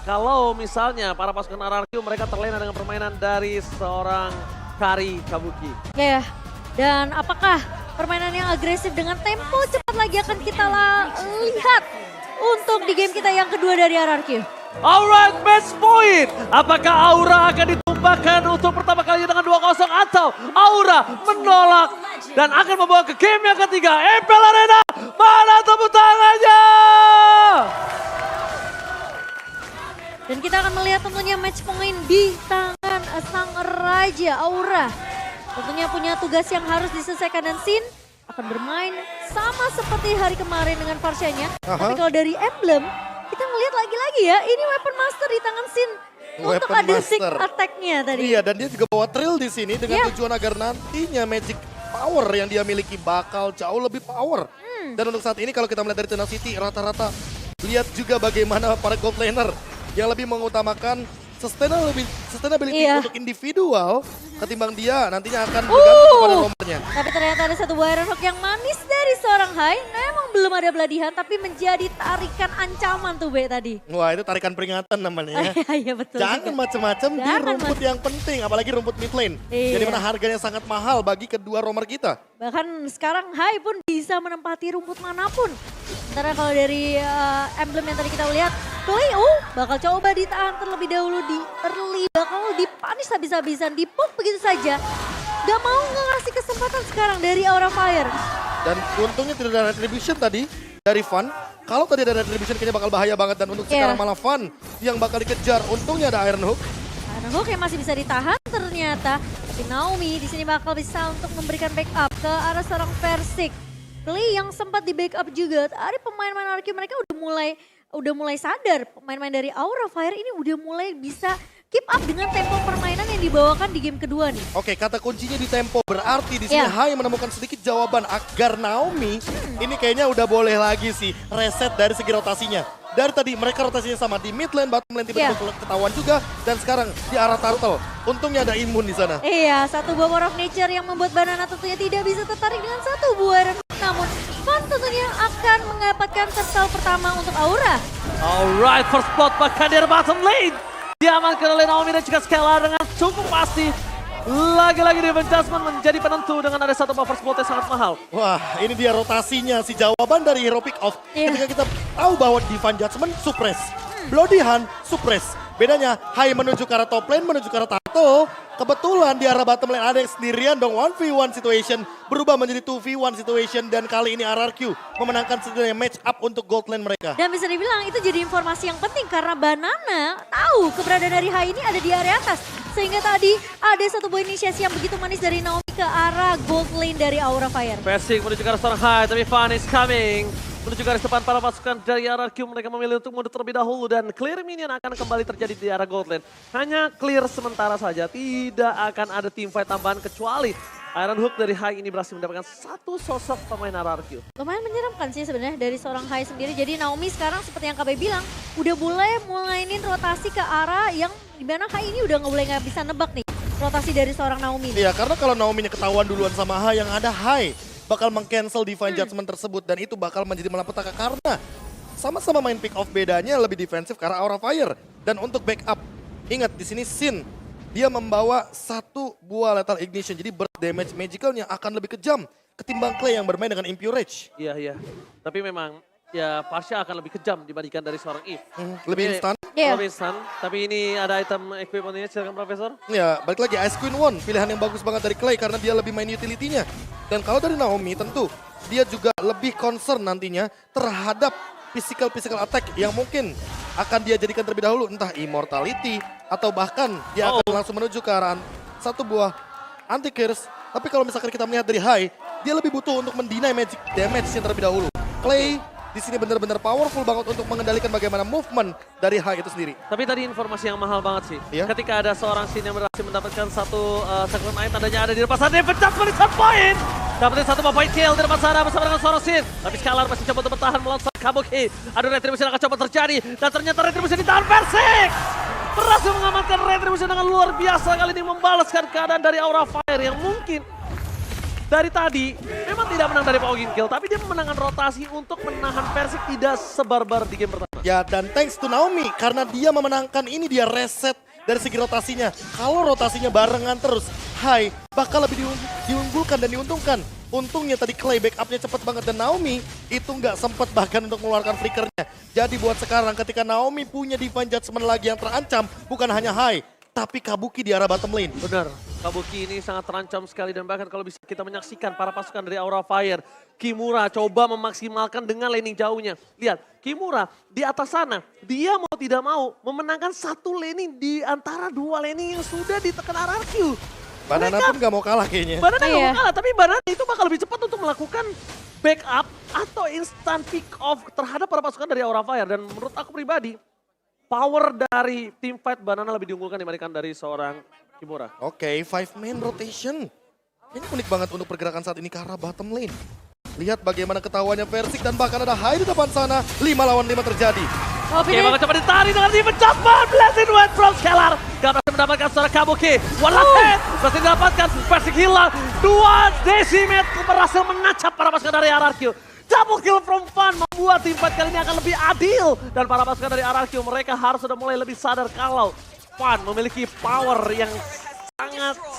kalau misalnya para pasukan RRQ mereka terlena dengan permainan dari seorang Kari Kabuki. Ya, dan apakah permainan yang agresif dengan tempo cepat lagi akan kita lihat untuk di game kita yang kedua dari RRQ. Alright, match point. Apakah Aura akan ditumbangkan untuk pertama kalinya dengan 2-0 atau Aura menolak dan akan membawa ke game yang ketiga. Empel Arena, mana tepuk tangannya? Dan kita akan melihat tentunya match point di tangan sang Raja Aura. Tentunya punya tugas yang harus diselesaikan dan Sin akan bermain sama seperti hari kemarin dengan Farsianya. Tapi kalau dari Emblem, kita ngelihat lagi-lagi ya, ini Weapon Master di tangan Sin untuk ada sneak attack-nya tadi. Iya, dan dia juga bawa Trill di sini dengan tujuan agar nantinya magic power yang dia miliki bakal jauh lebih power. Dan untuk saat ini kalau kita melihat dari Tenacity, rata-rata lihat juga bagaimana para gold laner yang lebih mengutamakan sustainability untuk individual ketimbang dia nantinya akan bergantung kepada romernya. Tapi ternyata ada satu buah Iron Hook yang manis dari seorang Hai. Memang belum ada beladihan tapi menjadi tarikan ancaman tuh B tadi. Wah, itu tarikan peringatan namanya. Iya betul. Jangan macam-macam di rumput yang penting, apalagi rumput mid lane. Jadi mana harganya sangat mahal bagi kedua romer kita. Bahkan sekarang Hai pun bisa menempati rumput manapun. Sementara kalau dari emblem yang tadi kita lihat, Cleo bakal coba ditahan terlebih dahulu di early, bakal dipanis habis-habisan, dipuk begitu saja. Gak mau ngasih kesempatan sekarang dari Aura Fire. Dan untungnya tidak ada retribution tadi dari Fun. Kalau tadi ada retribution kayaknya bakal bahaya banget dan untuk sekarang malah Fun yang bakal dikejar. Untungnya ada Iron Hook. Iron Hook yang masih bisa ditahan ternyata. Tapi Naomi di sini bakal bisa untuk memberikan backup ke arah seorang Versik. Klee yang sempat di backup juga. Ada pemain-pemain RRQ mereka udah mulai sadar. Pemain-pemain dari Aura Fire ini udah mulai bisa keep up dengan tempo permainan yang dibawakan di game kedua nih. Oke, kata kuncinya di tempo berarti di sini Hai menemukan sedikit jawaban agar Naomi ini kayaknya udah boleh lagi sih reset dari segi rotasinya. Dari tadi mereka rotasinya sama di mid lane, bottom lane tiba-tiba ketahuan juga dan sekarang di arah turtle. Untungnya ada imun di sana. Iya, satu buah War of Nature yang membuat Banana tentunya tidak bisa tertarik dengan satu buah Iron Hook. Namun Fun tentunya akan mendapatkan turtle pertama untuk Aura. Alright, first spot bahkan dari bottom lane. Diamankan oleh Naomi dan juga Skelar dengan cukup pasti. Lagi-lagi Divine Judgment menjadi penentu dengan ada satu buffer spot yang sangat mahal. Wah, ini dia rotasinya, si jawaban dari Hero Pick Off. Ketika kita tahu bahwa Divine Judgment suppress, Bloody Hand suppress. Bedanya Hai menuju ke arah top lane, menuju ke arah turtle. Kebetulan di arah bottom lane ada yang sendirian dong 1v1 situation. Berubah menjadi 2v1 situation dan kali ini RRQ memenangkan setidaknya match up untuk gold lane mereka. Dan bisa dibilang itu jadi informasi yang penting karena Banana tahu keberadaan dari Hai ini ada di area atas. Sehingga tadi ada satu buah inisiasi yang begitu manis dari Naomi ke arah gold lane dari Aura Fire. Passing menuju ke arah seorang Hai, tapi Fun is coming. Menuju garis depan para pasukan dari RRQ, mereka memilih untuk mundur terlebih dahulu dan clear minion akan kembali terjadi di arah gold lane. Hanya clear sementara saja, tidak akan ada team fight tambahan kecuali Iron Hook dari Hai ini berhasil mendapatkan satu sosok pemain RRQ. Lumayan menyeramkan sih sebenarnya dari seorang Hai sendiri. Jadi Naomi sekarang seperti yang KB bilang, udah mulainin rotasi ke arah yang dimana Hai ini udah nggak bisa nebak nih rotasi dari seorang Naomi. Iya, karena kalau Naomi-nya ketahuan duluan sama Hai, yang ada Hai bakal meng-cancel Divine Judgment tersebut dan itu bakal menjadi malapetaka karena sama-sama main pick off, bedanya lebih defensif karena Aura Fire. Dan untuk backup, ingat di sini Sin dia membawa satu buah lethal ignition, jadi burst damage magicalnya akan lebih kejam ketimbang Clay yang bermain dengan Impure Rage. Iya. Tapi memang ya Pasha akan lebih kejam dibandingkan dari seorang Eve. Lebih instan. Lebih instan, tapi ini ada item equipment-nya, silakan Profesor. Ya, balik lagi Ice Queen One, pilihan yang bagus banget dari Clay karena dia lebih main utility-nya. Dan kalau dari Naomi tentu dia juga lebih concern nantinya terhadap physical attack yang mungkin akan dia jadikan terlebih dahulu, entah immortality atau bahkan dia akan langsung menuju ke arah satu buah anti-curse. Tapi kalau misalkan kita melihat dari Hai, dia lebih butuh untuk mendinai magic damage yang terlebih dahulu. Clay di sini benar-benar powerful banget untuk mengendalikan bagaimana movement dari Hai itu sendiri. Tapi tadi informasi yang mahal banget sih. Iya? Ketika ada seorang Sin yang berhasil mendapatkan satu segmen main, tandanya ada di depan sana. Divine Judgment di point. Dapetin satu point kill di depan sana bersama dengan seorang Sin. Tapi Scalar masih coba untuk bertahan melawan Kabuki. Ada retribution yang akan coba terjadi. Dan ternyata retribution ditahan Versik. Berhasil mengamankan retribution dengan luar biasa. Kali ini membalaskan keadaan dari Aura Fire yang mungkin dari tadi memang tidak menang dari Pogging Kill, tapi dia memenangkan rotasi untuk menahan Persik tidak sebarbar di game pertama. Ya, dan thanks to Naomi karena dia memenangkan ini, dia reset dari segi rotasinya. Kalau rotasinya barengan terus, Hai bakal lebih diunggulkan dan diuntungkan. Untungnya tadi Clay backupnya cepet banget dan Naomi itu nggak sempat bahkan untuk mengeluarkan flickernya. Jadi buat sekarang ketika Naomi punya Divine Judgment lagi yang terancam, bukan hanya Hai, tapi Kabuki di arah bottom lane. Benar, Kabuki ini sangat terancam sekali dan bahkan kalau bisa kita menyaksikan para pasukan dari Aura Fire. Kimura coba memaksimalkan dengan laning jauhnya. Lihat, Kimura di atas sana, dia mau tidak mau memenangkan satu laning di antara dua laning yang sudah ditekan RRQ. Banana pun nggak mau kalah kayaknya. Banana nggak Iya. mau kalah, tapi Banana itu bakal lebih cepat untuk melakukan backup atau instant pick off terhadap para pasukan dari Aura Fire. Dan menurut aku pribadi, power dari team fight Banana lebih diunggulkan dibandingkan dari seorang Kimura. Oke, 5-man rotation. Ini unik banget untuk pergerakan saat ini ke arah bottom lane. Lihat bagaimana ketahuannya Persik dan bahkan ada Hai di depan sana. 5 lawan 5 terjadi. Oke, bakal coba ditarik dengan Demon Judgment. Blessing Went from Scalar. Gak berhasil mendapatkan seorang Kabuki. One last hit. Berhasil didapatkan. Persik hilang. 2 decimate berhasil menancap para pasukan dari RRQ. Double kill from Fun membuat tim fight kali ini akan lebih adil. Dan para pasukan dari RRQ mereka harus sudah mulai lebih sadar kalau Fun memiliki power yang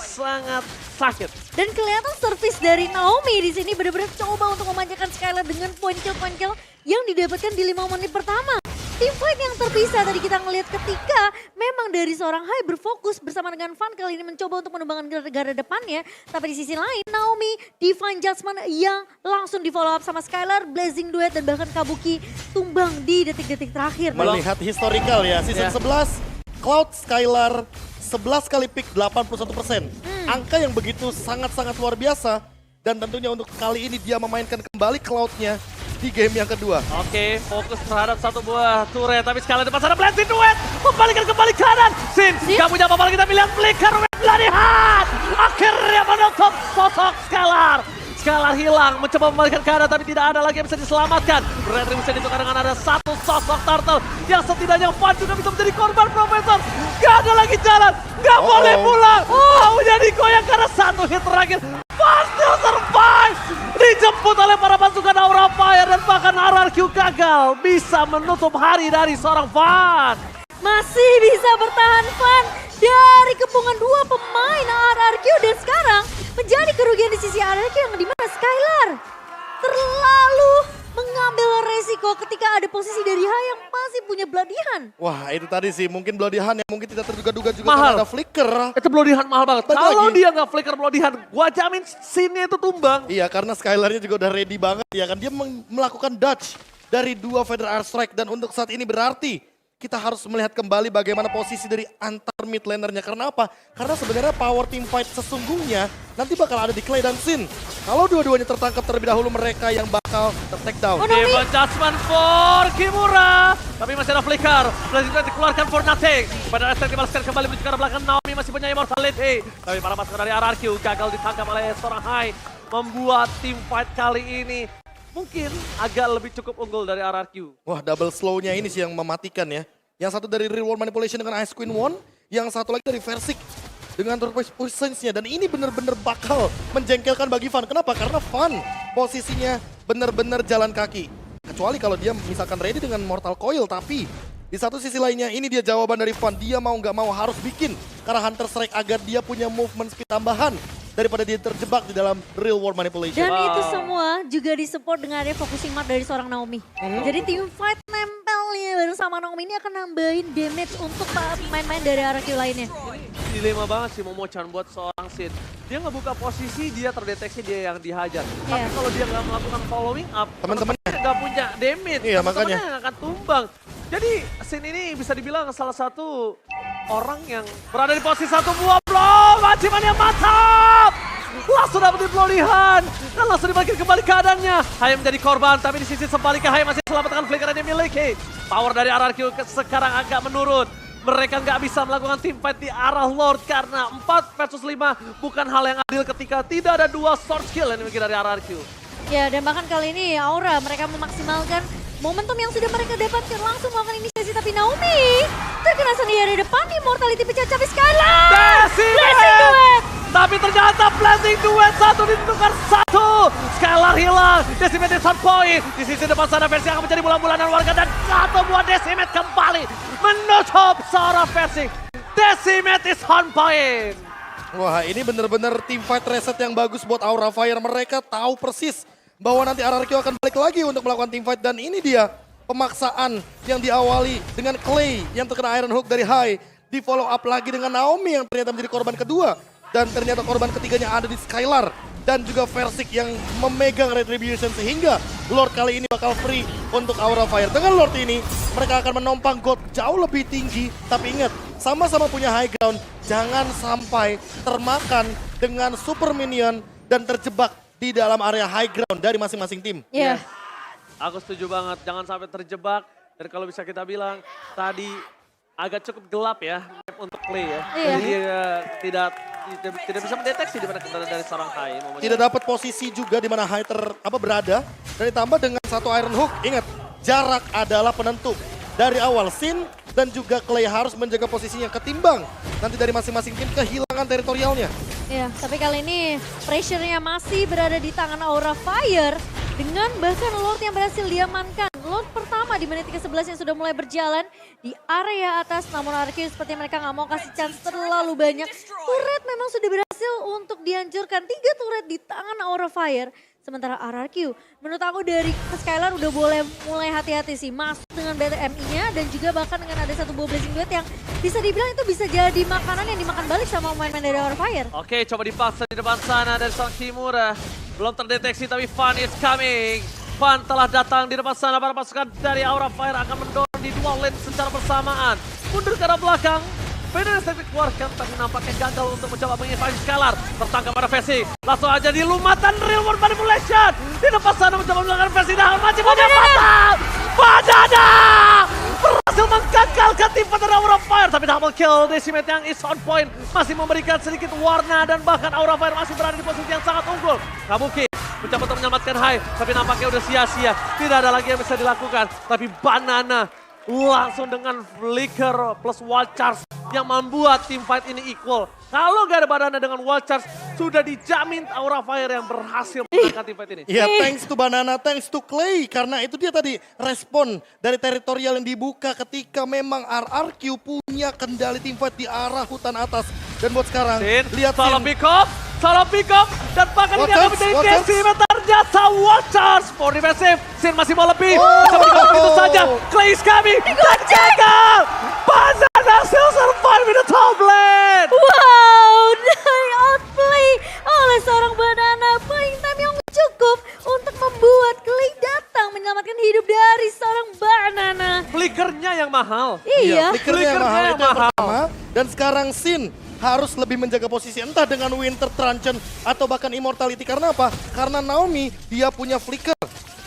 sangat sakit. Dan kelihatan service dari Naomi di sini benar-benar coba untuk memanjakan Skylar dengan point kill yang didapatkan di 5 menit pertama. Tim fight yang terpisah tadi kita ngelihat ketika memang dari seorang Hai berfokus bersama dengan Fun kali ini mencoba untuk menumbangkan gara depannya. Tapi di sisi lain Naomi, Divine Judgment yang langsung di follow up sama Skylar, Blazing Duet dan bahkan Kabuki tumbang di detik-detik terakhir. Melihat historical ya, season 11, Cloud Skylar 11 kali pick 81%. Angka yang begitu sangat-sangat luar biasa. Dan tentunya untuk kali ini dia memainkan kembali Cloud-nya di game yang kedua. Oke, fokus terhadap satu buah turret. Tapi sekali depan sana Blessing Duet. Membalikan kembali kanan. Sin, gak punya apa-apa lagi. Kita lihat flicker. Beladihan. Akhirnya menutup sosok Scalar. Scalar hilang, mencoba membalikan kanan tapi tidak ada lagi yang bisa diselamatkan. Red bisa ditukar dengan ada satu sosok turtle yang setidaknya Fun juga bisa menjadi korban Profesor. Gak ada lagi jalan, gak boleh pulang. Maunya digoyang karena satu hit terakhir. Fun still survive. Dijemput oleh para pasukan Aura Fire dan bahkan RRQ gagal bisa menutup hari dari seorang Fun. Masih bisa bertahan Fun dari kepungan 2 pemain RRQ dan sekarang menjadi kerugian di sisi RRQ yang dimana Skylar terlalu mengambil resiko ketika ada posisi dari Hai yang masih punya Bloodihan. Wah itu tadi sih mungkin Bloodihan yang mungkin tidak terduga-duga juga Mahal. karena ada flicker. Itu Bloodihan mahal banget. Balik Kalau lagi. dia nggak flicker Bloodihan, gua jamin scene-nya itu tumbang. Iya karena Skylarnya juga udah ready banget ya kan. Dia melakukan dodge dari 2 Feather Airstrike dan untuk saat ini berarti kita harus melihat kembali bagaimana posisi dari antar mid lanernya. Karena apa? Karena sebenarnya power team fight sesungguhnya nanti bakal ada di Clay dan Sin. Kalau dua-duanya tertangkap terlebih dahulu mereka yang bakal ter-take down. Demon Judgment for Kimura. Tapi masih ada flicker. Blazing Duet dikeluarkan for nothing. Pada Aster dibalaskan kembali menuju ke arah belakang. Naomi masih punya immortality. Tapi para pasukan dari RRQ gagal ditangkap oleh seorang Hai. Membuat team fight kali ini mungkin agak lebih cukup unggul dari RRQ. Wah double slow-nya ini sih yang mematikan ya. Yang satu dari Real World Manipulation dengan Ice Queen One. Yang satu lagi dari Versik dengan Turquoise Presence-nya. Dan ini benar-benar bakal menjengkelkan bagi Fun. Kenapa? Karena Fun posisinya benar-benar jalan kaki. Kecuali kalau dia misalkan ready dengan Mortal Coil. Tapi di satu sisi lainnya ini dia jawaban dari Fun. Dia mau nggak mau harus bikin karena Hunter Strike agar dia punya movement speed tambahan. Daripada dia terjebak di dalam Real World Manipulation. Dan itu semua juga disupport dengan ada focusing mark dari seorang Naomi. Jadi tim fight nempelnya bareng sama Naomi ini akan nambahin damage untuk pemain-pemain dari RRQ lainnya. Dilema banget sih Momo-chan buat seorang Sin. Dia ngebuka posisi, dia terdeteksi dia yang dihajar. Tapi kalau dia nggak melakukan following up, Teman-temannya nggak punya damage. Iya, Teman-temannya makanya. yang akan tumbang. Jadi Sin ini bisa dibilang salah satu orang yang berada di posisi satu buah blow. Majiman yang mantap! Langsung dapetin Bloodihan. Dan langsung dibalikin kembali keadaannya. Hai menjadi korban, tapi di sisi sebaliknya Hai masih selamatkan flicker yang dimiliki. Power dari RRQ sekarang agak menurun. Mereka nggak bisa melakukan team fight di arah Lord karena 4 versus 5 bukan hal yang adil ketika tidak ada 2 sword skill yang dimiliki dari RRQ. Ya dan bahkan kali ini Aura mereka memaksimalkan momentum yang sudah mereka dapatkan langsung melakukan inisiasi. Tapi Naomi terkena sendiri di depan, immortality pecah cabai Skylar. Blessing Duet Tapi ternyata blessing duet satu ditukar satu. Skylar hilang, Decimate is on point. Di sisi depan sana versi akan menjadi bulan-bulanan warga dan satu buat Decimate kembali menutup seorang versi. Decimate is on point. Wah, ini bener-bener team fight reset yang bagus buat Aura Fire. Mereka tahu persis bahwa nanti RRQ akan balik lagi untuk melakukan team fight. Dan ini dia pemaksaan yang diawali dengan Clay yang terkena Iron Hook dari Hai. Di follow up lagi dengan Naomi yang ternyata menjadi korban kedua. Dan ternyata korban ketiganya ada di Skylar. Dan juga Versik yang memegang Retribution sehingga Lord kali ini bakal free untuk Aura Fire. Dengan Lord ini mereka akan menompang God jauh lebih tinggi. Tapi ingat, sama-sama punya high ground. Jangan sampai termakan dengan super minion dan terjebak di dalam area high ground dari masing-masing tim. Iya. Aku setuju banget, jangan sampai terjebak. Dan kalau bisa kita bilang, tadi agak cukup gelap ya map untuk Clay ya. Iya. Jadi tidak bisa mendeteksi di mana kendaraan dari seorang Hai. Tidak dapat posisi juga di mana Hai berada. Dan ditambah dengan satu Iron Hook, ingat jarak adalah penentu. Dari awal Sin dan juga Clay harus menjaga posisinya ketimbang nanti dari masing-masing tim kehilangan teritorialnya. Iya, tapi kali ini pressure-nya masih berada di tangan Aura Fire dengan bahkan Lord yang berhasil diamankan. Lord pertama di menit ke-11 yang sudah mulai berjalan di area atas, namun RRQ seperti mereka nggak mau kasih chance terlalu banyak. Turret memang sudah berhasil untuk dihancurkan, 3 turret di tangan Aura Fire. Sementara RRQ, menurut aku dari Skylar udah boleh mulai hati-hati sih. Masuk dengan BTMI-nya dan juga bahkan dengan ada satu buah Blazing Duet yang bisa dibilang itu bisa jadi makanan yang dimakan balik sama pemain-pemain dari Aura Fire. Oke, coba dipaksa di depan sana dari seorang Kimura. Belum terdeteksi tapi Fun is coming. Fun telah datang di depan sana, para pasukan dari Aura Fire akan mendorong di dua lane secara bersamaan. Mundur ke arah belakang. Federer Static keluarkan tapi nampaknya gagal untuk mencoba menginvasi Skylar. Tertangkap pada Versi. Langsung aja di lumatan Real World Manipulation. Di depan sana mencoba melakukan Versi dahan. Masih punya fatal. Banana! Berhasil menggagalkan tim dari Aura Fire. Tapi double kill Decimate yang is on point. Masih memberikan sedikit warna dan bahkan Aura Fire masih berada di posisi yang sangat unggul. Kabuki mencoba untuk menyelamatkan Hai. Tapi nampaknya udah sia-sia. Tidak ada lagi yang bisa dilakukan. Tapi Banana langsung dengan flicker plus wild charge yang membuat tim fight ini equal. Kalau gak ada Banana dengan wild charge, sudah dijamin Aura Fire yang berhasil menangkan tim fight ini. Ya, thanks to Banana, thanks to Clay. Karena itu dia tadi respon dari teritorial yang dibuka ketika memang RRQ punya kendali tim fight di arah hutan atas. Dan buat sekarang, lihat solo Sin. pick up, dan bahkan ini akan menjadi Decimate ternyata wild charge. For defensive, Sin masih mau lebih. Coba dikatakan begitu saja, Clay is coming, dan gagal. Banana still survive in the top lane. Wow, outplay oleh seorang Banana. Playing time yang cukup untuk membuat Clay datang menyelamatkan hidup dari seorang Banana. Flickernya yang mahal. Iya. Flickernya yang mahal, Flickernya itu yang mahal. pertama. Dan sekarang Sin harus lebih menjaga posisi entah dengan Winter Truncheon atau bahkan Immortality. Karena apa? Karena Naomi dia punya flicker.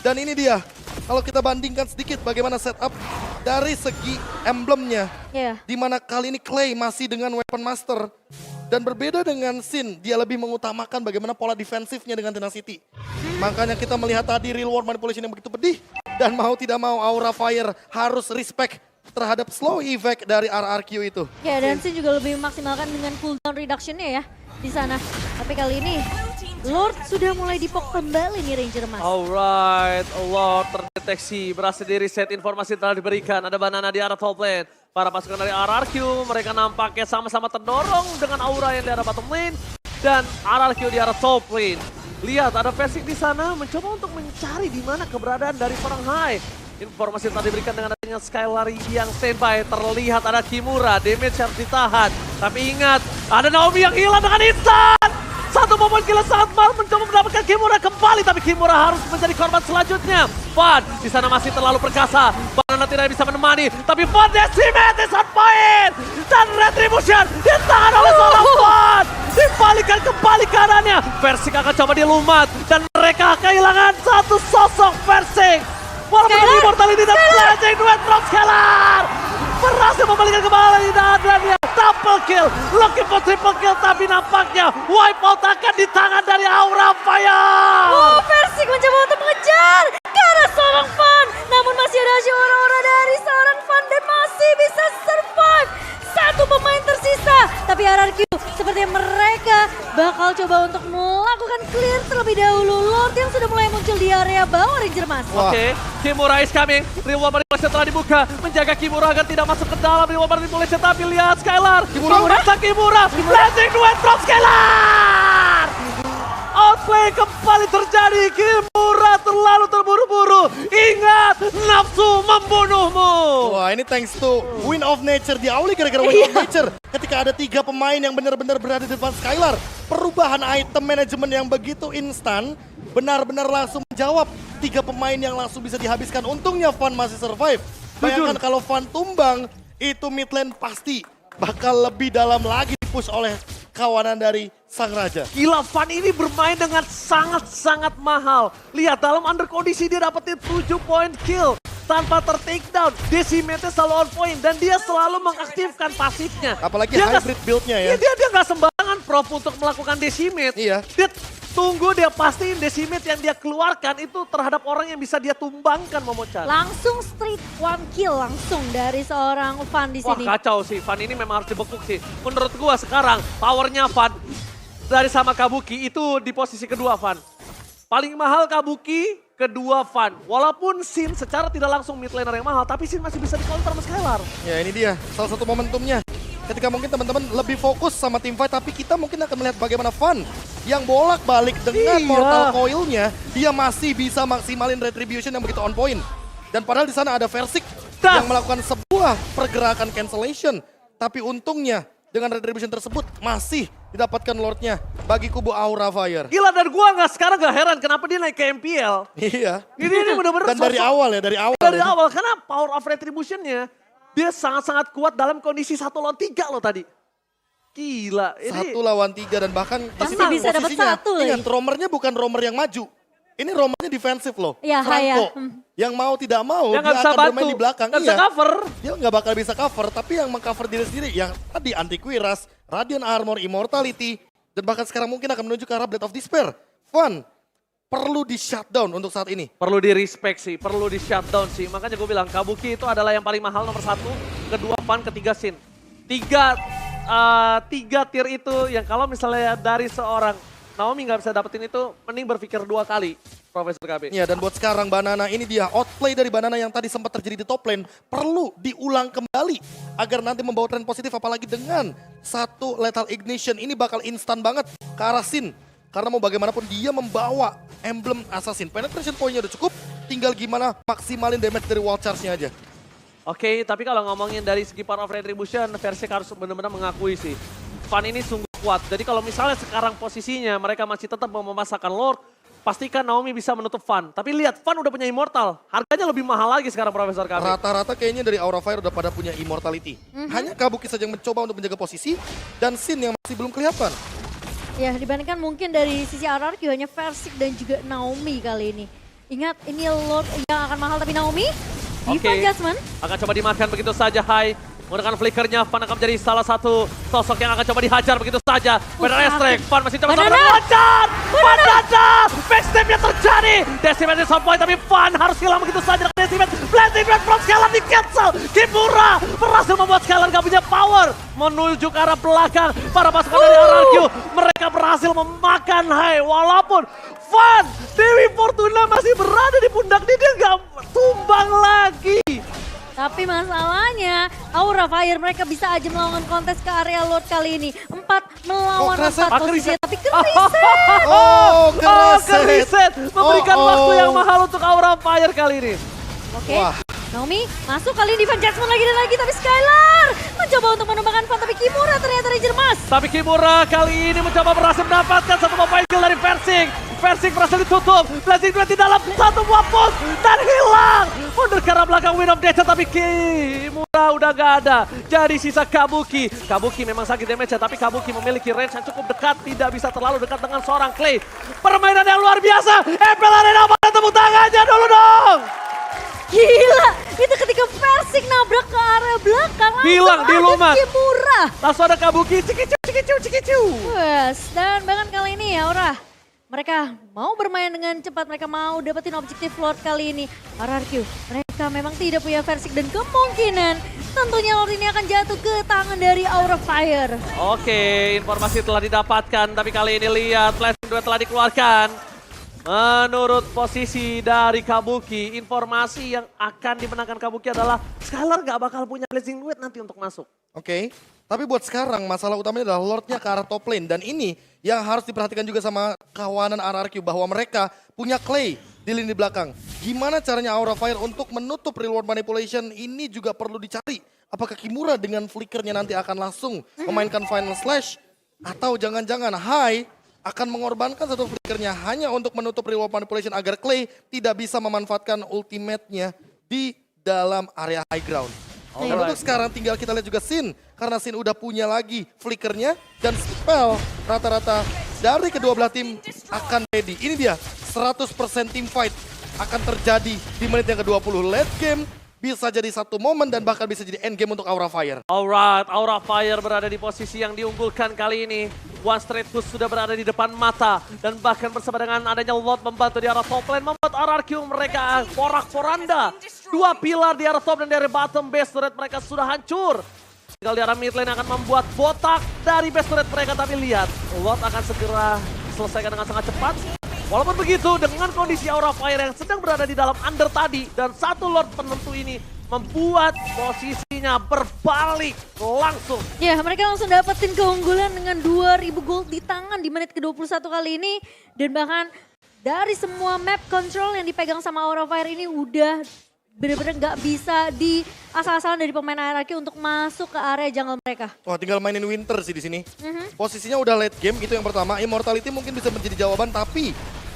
Dan ini dia, kalau kita bandingkan sedikit bagaimana setup dari segi emblemnya. Iya. Dimana kali ini Clay masih dengan Weapon Master. Dan berbeda dengan Sin, dia lebih mengutamakan bagaimana pola defensifnya dengan Tenacity. Makanya kita melihat tadi Real World Manipulation yang begitu pedih. Dan mau tidak mau Aura Fire harus respect terhadap slow effect dari RRQ itu. Ya, dan Sin juga lebih memaksimalkan dengan cooldown reduction-nya ya di sana. Tapi kali ini Lord sudah mulai dipok kembali nih Ranger Mas. Alright, Allah terdeteksi, berhasil di reset, informasi telah diberikan. Ada Banana di arah top lane. Para pasukan dari RRQ, mereka nampaknya sama-sama terdorong dengan aura yang di arah bottom lane. Dan RRQ di arah top lane. Lihat, ada Versik di sana mencoba untuk mencari di mana keberadaan dari seorang Hai. Informasi telah diberikan dengan adanya Skylar yang standby. Terlihat ada Kimura, damage harus ditahan. Tapi ingat, ada Naomi yang hilang dengan instan. Satu momen gila sangat mal mencoba mendapatkan Kimura kembali. Tapi Kimura harus menjadi korban selanjutnya. Fun di sana masih terlalu perkasa. Banana tidak bisa menemani. Tapi Fun Decimate is on point. Dan Retribution ditahan oleh seorang Fun. Dibalikan kembali kanannya. Versik akan coba dilumat. Dan mereka kehilangan satu sosok Versik. Walaupun Immortality dan Blazing Duet from Skylar. Berhasil membalikan kembali dan dia double kill. Looking for triple kill tapi nampaknya wipe out akan di tangan dari Aura Fire. Oh, Versik mencoba untuk mengejar ke arah seorang Fun. Namun masih ada aura-aura dari seorang Fun dan masih bisa survive. Satu pemain tersisa. Tapi RRQ seperti mereka bakal coba untuk melakukan clear terlebih dahulu. Lord yang sudah mulai muncul di area bawah Ranger Mas. Oke, Kimura is coming. Reward manipulation telah dibuka. Menjaga Kimura agar tidak masuk ke dalam reward manipulation. Tapi lihat Skylar. Memaksa Kimura. Blazing duet from Skylar. Outplay kembali terjadi. Kimura terlalu terburu-buru. Ingat, nafsu membunuhmu. Wah, ini thanks to Win of Nature. Diawali gara-gara Win of Nature. Ketika ada 3 pemain yang benar-benar berada di depan Skylar. Perubahan item manajemen yang begitu instan. Benar-benar langsung menjawab. 3 pemain yang langsung bisa dihabiskan. Untungnya Fan masih survive. Bayangkan kalau Fan tumbang, itu mid lane pasti bakal lebih dalam lagi dipush oleh kawanan dari Sang Raja. Gila, Fan ini bermain dengan sangat-sangat mahal. Lihat, dalam under kondisi dia dapetin 7 point kill. Tanpa ter-takedown, decimate-nya selalu on point. Dan dia selalu mengaktifkan pasifnya. Apalagi dia hybrid build-nya ya. Dia nggak sembarangan Prof untuk melakukan decimate. Iya. Dia tunggu, dia pastiin decimate yang dia keluarkan itu terhadap orang yang bisa dia tumbangkan, Momochan. Langsung straight 1 kill langsung dari seorang Fan di Wah, sini. kacau sih. Fan ini memang harus dibekuk sih. Menurut gua sekarang powernya Fan dari sama Kabuki itu di posisi kedua Fan. Paling mahal Kabuki, kedua Fan. Walaupun Sin secara tidak langsung mid laner yang mahal, tapi Sin masih bisa di-counter sama Skylar. Ya ini dia, salah satu momentumnya. Ketika mungkin teman-teman lebih fokus sama team fight, tapi kita mungkin akan melihat bagaimana Fan yang bolak-balik dengan Iya. Mortal Coil-nya, dia masih bisa maksimalin retribution yang begitu on point. Dan padahal di sana ada Versik yang melakukan sebuah pergerakan cancellation. Tapi untungnya dengan retribution tersebut masih didapatkan Lord-nya bagi kubu Aura Fire. Gila, dan gua sekarang gak heran kenapa dia naik ke MPL. Iya. Ini bener-bener Dan dari sosok- awal ya, dari awal. Dari ya. awal, karena power of retribution-nya dia sangat-sangat kuat dalam kondisi 1 lawan 3 loh tadi. Gila, ini 1 lawan 3 dan bahkan di Masih sini bisa dapat posisinya, 1 lagi. ingat romernya bukan romer yang maju. Ini romernya defensif loh. Iya, Franco. iya. Yang mau tidak mau yang dia gak bisa akan bermain bantu, di belakang. gak bisa Iya. cover. Dia nggak bakal bisa cover, tapi yang mengcover diri sendiri yang tadi Antiquiras, Radiant Armor, Immortality, dan bahkan sekarang mungkin akan menuju ke arah Blade of Despair. Fun, perlu di shutdown untuk saat ini. Perlu di respect sih, perlu di shutdown sih. Makanya gue bilang Kabuki itu adalah yang paling mahal nomor 1, kedua Fan, ketiga Sin. Tiga tier itu yang kalau misalnya dari seorang Naomi nggak bisa dapetin itu, mending berpikir 2 kali, Profesor KB. Ya, dan buat sekarang Banana ini dia outplay dari Banana yang tadi sempat terjadi di top lane perlu diulang kembali agar nanti membawa tren positif, apalagi dengan 1 lethal ignition ini bakal instan banget ke arah Sin. Karena mau bagaimanapun dia membawa emblem assassin. Penetration point-nya udah cukup, tinggal gimana maksimalin damage dari wall charge-nya aja. Oke, tapi kalau ngomongin dari segi power of retribution, Versik harus benar-benar mengakui sih. Fan ini sungguh kuat. Jadi kalau misalnya sekarang posisinya mereka masih tetap mau memasakkan Lord, pastikan Naomi bisa menutup Fan. Tapi lihat, Fan udah punya Immortal. Harganya lebih mahal lagi sekarang, Profesor KB. Rata-rata kayaknya dari Aura Fire udah pada punya immortality. Hanya Kabuki saja yang mencoba untuk menjaga posisi dan Sin yang masih belum kelihatan. Ya, dibandingkan mungkin dari sisi RRQ hanya Versik dan juga Naomi kali ini. Ingat, ini Lord yang akan mahal tapi Naomi. Diva Jasmine. Akan coba dimakan begitu saja, Hai. Menggunakan flickernya, Fan akan menjadi salah satu sosok yang akan coba dihajar begitu saja. Banana Strike, Fan masih coba meloncat. Banana! Backstep-nya terjadi. Decimate is on point, tapi Fan harus hilang begitu saja dengan Decimate. Blazing Red from Skylar di cancel. Kimura berhasil membuat Skylar gak punya power. Menuju ke arah belakang. Para pasukan dari RRQ, mereka berhasil memakan Hai. Walaupun Fan, Dewi Fortuna masih berada di pundak dia gak tumbang lagi. Tapi masalahnya, Aura Fire mereka bisa aja melakukan kontes ke area Lord kali ini. 4 melawan 4 posisi, tapi kereset. Oh, Kereset. Memberikan waktu yang mahal untuk Aura Fire kali ini. Oke, Naomi masuk kali ini Van Jasmine lagi dan lagi, tapi Skylar mencoba untuk menumbangkan Fan, tapi Kimura ternyata Ranger Mas. Tapi Kimura kali ini mencoba berhasil mendapatkan 1 point kill dari Versik. Versik berhasil ditutup. Blazing Duet di dalam 1 buah push dan hilang. Mundur ke arah belakang Win of Nature, tapi Kimura udah gak ada. Jadi sisa Kabuki. Kabuki memang sakit damage, tapi Kabuki memiliki range yang cukup dekat. Tidak bisa terlalu dekat dengan seorang Clay. Permainan yang luar biasa. MPL Arena, mana tepuk tangannya dulu dong. Gila, itu ketika Versik nabrak ke area belakang langsung Hilang di ada lumat. Kimura. Langsung ada Kabuki, cikicu. Wes, dan bahkan kali ini ya Aura, mereka mau bermain dengan cepat, mereka mau dapetin objektif Lord kali ini. RRQ, mereka mereka memang tidak punya Versik dan kemungkinan tentunya Lord ini akan jatuh ke tangan dari Aura Fire. Oke, informasi telah didapatkan, tapi kali ini lihat flashing duet telah dikeluarkan. Menurut posisi dari Kabuki, informasi yang akan dimenangkan Kabuki adalah Skylar nggak bakal punya blazing duet nanti untuk masuk. Oke, tapi buat sekarang masalah utamanya adalah Lordnya ke arah top lane. Dan ini yang harus diperhatikan juga sama kawanan RRQ bahwa mereka punya Clay di lini belakang. Gimana caranya Aura Fire untuk menutup reward manipulation ini juga perlu dicari. Apakah Kimura dengan flickernya nanti akan langsung memainkan final slash? Atau jangan-jangan Hai akan mengorbankan satu flickernya hanya untuk menutup reward manipulation agar Clay tidak bisa memanfaatkan ultimate-nya di dalam area high ground. Dan untuk sekarang tinggal kita lihat juga Sin. Karena Sin udah punya lagi flickernya dan spell rata-rata dari kedua belah tim akan ready. Ini dia 100% team fight akan terjadi di menit yang ke-20. Late game bisa jadi satu momen dan bahkan bisa jadi end game untuk Aura Fire. Alright, Aura Fire berada di posisi yang diunggulkan kali ini. One straight push sudah berada di depan mata. Dan bahkan bersama dengan adanya Lord membantu di arah top lane. Membuat RRQ mereka porak-poranda. Dua pilar di arah top dan di arah bottom base turret mereka sudah hancur. Tinggal di arah mid lane akan membuat botak dari base turret mereka. Tapi lihat, Lord akan segera selesaikan dengan sangat cepat. Walaupun begitu, dengan kondisi Aura Fire yang sedang berada di dalam under tadi. Dan satu Lord penentu ini membuat posisinya berbalik langsung. Ya, mereka langsung dapetin keunggulan dengan 2000 gold di tangan di menit ke-21 kali ini. Dan bahkan dari semua map control yang dipegang sama Aura Fire ini udah bener-bener gak bisa di asal-asalan dari pemain RRQ untuk masuk ke area jungle mereka. Wah, tinggal mainin Winter sih di sini. Posisinya udah late game, itu yang pertama. Immortality mungkin bisa menjadi jawaban, tapi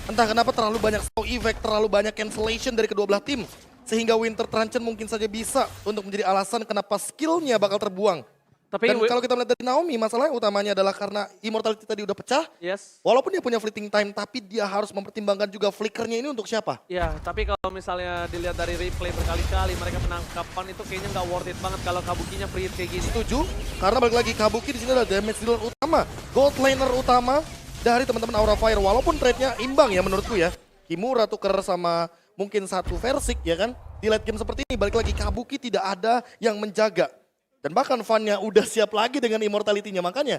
entah kenapa terlalu banyak slow effect, terlalu banyak cancellation dari kedua belah tim. Sehingga Winter Truncheon mungkin saja bisa untuk menjadi alasan kenapa skillnya bakal terbuang. Tapi Dan kalau kita melihat dari Naomi, masalahnya utamanya adalah karena Immortality tadi udah pecah. yes. Walaupun dia punya fleeting time, tapi dia harus mempertimbangkan juga flickernya ini untuk siapa. Ya, tapi kalau misalnya dilihat dari replay berkali-kali, mereka menangkapan itu kayaknya nggak worth it banget kalau Kabukinya free hit kayak gini. Setuju, karena balik lagi Kabuki di sini adalah damage dealer utama, gold laner utama dari teman-teman Aura Fire. Walaupun trade-nya imbang ya menurutku ya. Kimura tuker sama mungkin satu Versik ya kan. Di late game seperti ini balik lagi Kabuki tidak ada yang menjaga. Dan bahkan Van-nya udah siap lagi dengan Immortality-nya. Makanya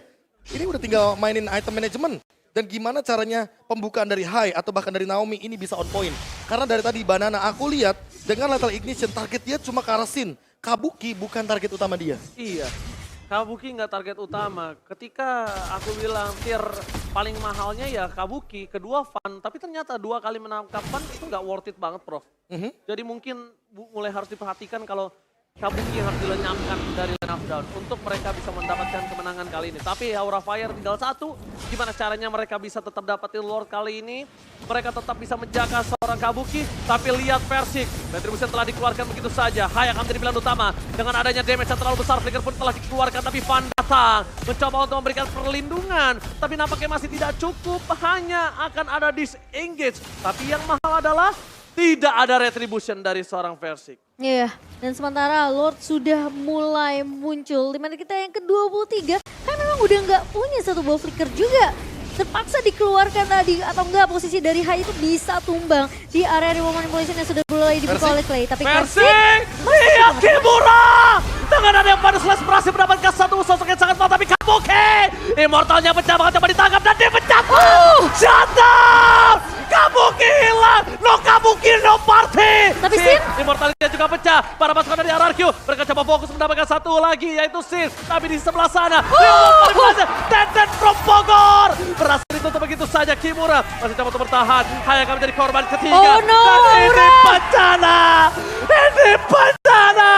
ini udah tinggal mainin item management. Dan gimana caranya pembukaan dari Hai atau bahkan dari Naomi ini bisa on point. Karena dari tadi Banana aku lihat dengan Lethal Ignition target dia cuma ke arah Sin. Kabuki bukan target utama dia. Iya, Kabuki nggak target utama. Ketika aku bilang tier paling mahalnya ya Kabuki, kedua Van. Tapi ternyata dua kali menangkap Van itu nggak worth it banget, Prof. Jadi mungkin mulai harus diperhatikan kalau Kabuki harus dilenyapkan dari line of down untuk mereka bisa mendapatkan kemenangan kali ini. Tapi Aura Fire tinggal satu, gimana caranya mereka bisa tetap dapetin Lord kali ini. Mereka tetap bisa menjaga seorang Kabuki, tapi lihat Versik. Retribution telah dikeluarkan begitu saja. Hai akan menjadi pilihan utama. Dengan adanya damage yang terlalu besar, Flicker pun telah dikeluarkan, tapi Van datang. Mencoba untuk memberikan perlindungan, tapi nampaknya masih tidak cukup. Hanya akan ada disengage. Tapi yang mahal adalah tidak ada retribution dari seorang Versik. Iya, dan sementara Lord sudah mulai muncul di menit kita yang ke-23. Kan memang udah nggak punya satu buah flicker juga. Terpaksa dikeluarkan tadi atau enggak posisi dari Hai itu bisa tumbang di area reward manipulation yang sudah mulai dibuka oleh Clay. Tapi Versik, lihat Kimura! Dengan ada yang pada slash berhasil mendapatkan satu sosok yang sangat mahal, tapi Kabuki! Immortalnya pecah, bahkan coba ditangkap dan dia pecah! Shut down! Kabuki hilang! No Kabuki, no party! Tapi Sin? Immortalnya juga pecah, para pasukan dari RRQ. Mereka coba fokus mendapatkan satu lagi, yaitu Sin. Tapi di sebelah sana, Teten from Bogor! Berhasil ditutup begitu saja Kimura. Masih coba untuk bertahan, Hai akan menjadi korban ketiga. Oh no, dan ini bencana! Ini bencana!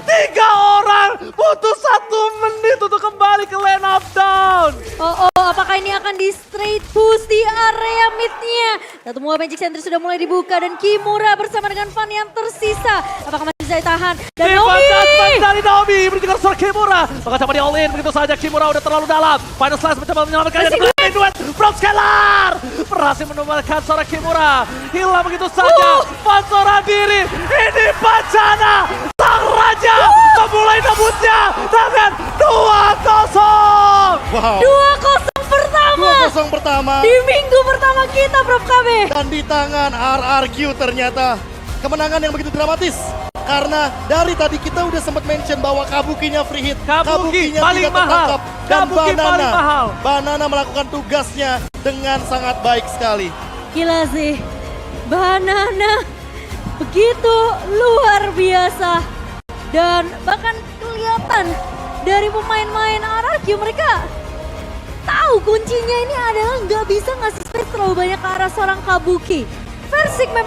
3 orang butuh 1 menit untuk kembali ke lane of down. Oh, apakah ini akan di straight push di area midnya? Satu buah Magic Center sudah mulai dibuka dan Kimura bersama dengan Van yang tersisa. Apakah masih bisa ditahan? Dan Naomi! Dari Naomi berjuang seorang Kimura. Maka coba di all in begitu saja. Kimura udah terlalu dalam. Final Slash mencoba menyelamatkannya. Duet from Scalar. Berhasil menemukan seorang Kimura. Hilang begitu saja. Van seorang diri. Ini bencana. Sang Raja memulai debutnya dengan 2-0. Wow. 2-0 pertama 2-0 pertama. di minggu pertama kita, Prof KB. Dan di tangan RRQ ternyata kemenangan yang begitu dramatis. Karena dari tadi kita udah sempat mention bahwa Kabukinya free hit. Kabuki Kabukinya paling tidak mahal. tertangkap. Dan Kabuki paling mahal. Banana melakukan tugasnya dengan sangat baik sekali. Gila sih, Banana begitu luar biasa. Dan bahkan kelihatan dari pemain-pemain RRQ mereka tahu kuncinya ini adalah nggak bisa ngasih space terlalu banyak ke arah seorang Kabuki. Versik memang